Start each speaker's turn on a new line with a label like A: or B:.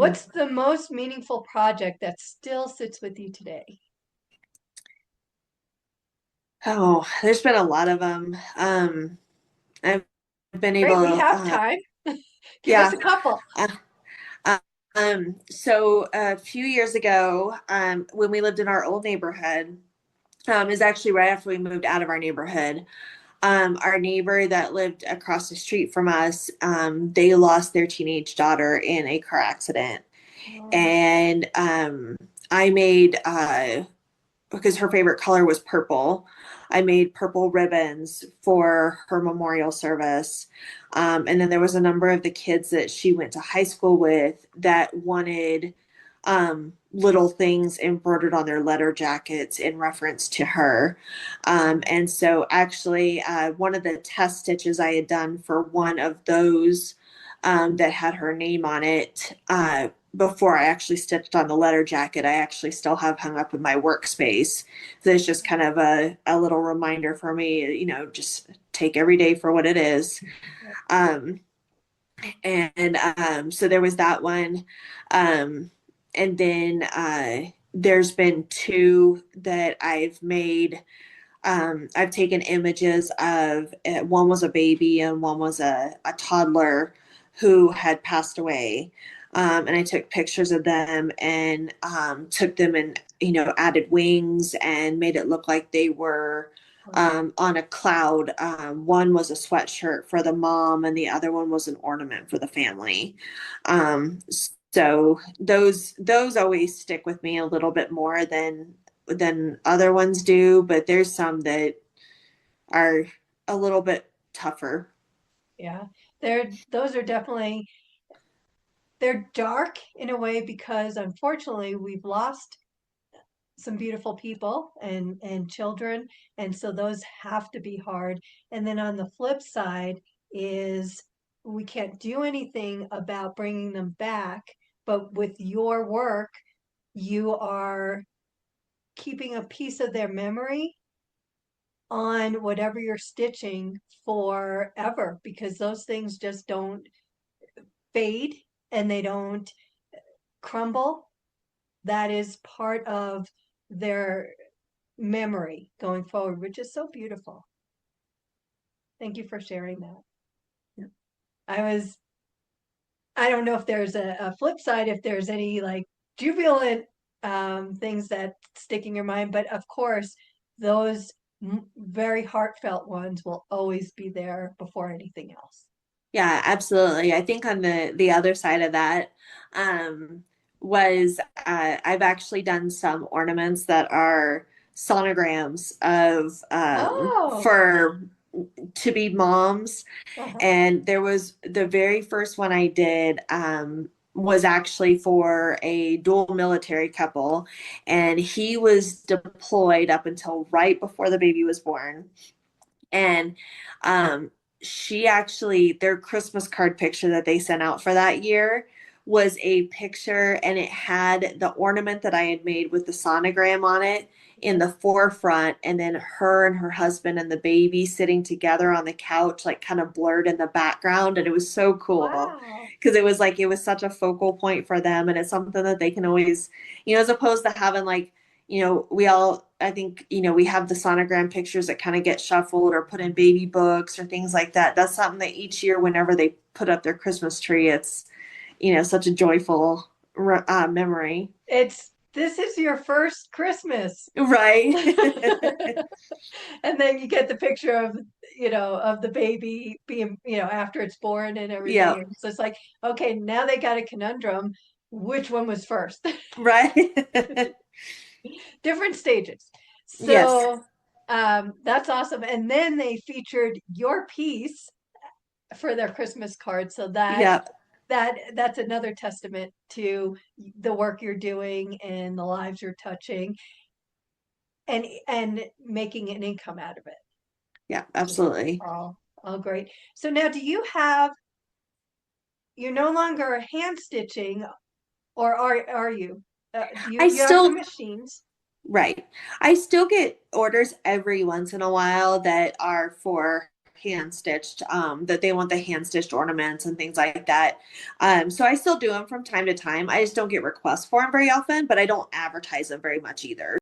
A: What's the most meaningful project that still sits with you today?
B: Oh, there's been a lot of them. I've been
A: Great, we
B: able,
A: have time. Give us
B: yeah.
A: a couple.
B: Uh, so a few years ago, when we lived in our old neighborhood, is actually right after we moved out of our neighborhood. Our neighbor that lived across the street from us, they lost their teenage daughter in a car accident,
A: Oh,
B: and I made because her favorite color was purple. I made purple ribbons for her memorial service. And then there was a number of the kids that she went to high school with that wanted little things embroidered on their letter jackets in reference to her. And so, actually, one of the test stitches I had done for one of those that had her name on it. Before I actually stitched on the letter jacket, I actually still have hung up in my workspace. So it's just kind of a little reminder for me, just take every day for what it is. Um, and so there was that one. Um, and then there's been two that I've made. I've taken images of one was a baby and one was a toddler who had passed away. And I took pictures of them and took them and, added wings and made it look like they were on a cloud. One was a sweatshirt for the mom, and the other one was an ornament for the family. Um, so those always stick with me a little bit more than other ones do, but there's some that are a little bit tougher.
A: yeah. Those are definitely, they're dark in a way because unfortunately we've lost some beautiful people and children, and so those have to be hard. And then on the flip side is we can't do anything about bringing them back, but with your work, you are keeping a piece of their memory on whatever you're stitching forever, because those things just don't fade and they don't crumble. That is part of their memory going forward, which is so beautiful. Thank you for sharing that. I was, I don't know if there's a flip side, if there's any like jubilant things that stick in your mind, but of course, those very heartfelt ones will always be there before anything else.
B: Yeah, absolutely. I think on the other side of that was I've actually done some ornaments that are sonograms of
A: Oh,
B: for to be moms.
A: uh-huh.
B: And there was the very first one I did was actually for a dual military couple, and he was deployed up until right before the baby was born. And um, she actually, their Christmas card picture that they sent out for that year was a picture, and it had the ornament that I had made with the sonogram on it in the forefront, and then her and her husband and the baby sitting together on the couch, like kind of blurred in the background. And it was so cool
A: Wow.
B: because it was like it was such a focal point for them, and it's something that they can always, as opposed to having like, we all, I think, we have the sonogram pictures that kind of get shuffled or put in baby books or things like that. That's something that each year, whenever they put up their Christmas tree, it's, such a joyful memory.
A: It's this is your first Christmas.
B: Right.
A: And then you get the picture of, of the baby being, after it's born and
B: Yeah.
A: everything. So it's like, okay, now they got a conundrum. Which one was first?
B: Right.
A: Different stages.
B: Yes.
A: So that's awesome. And then they featured your piece for their Christmas card. So
B: Yeah.
A: that's another testament to the work you're doing and the lives you're touching and making an income out of it,
B: Yeah,
A: which is
B: absolutely.
A: all great. So now, do you have? You're no longer hand stitching, or are you?
B: I
A: You have some
B: still,
A: machines?
B: right. I still get orders every once in a while that are for hand stitched, that they want the hand stitched ornaments and things like that. So I still do them from time to time. I just don't get requests for them very often, but I don't advertise them very much either.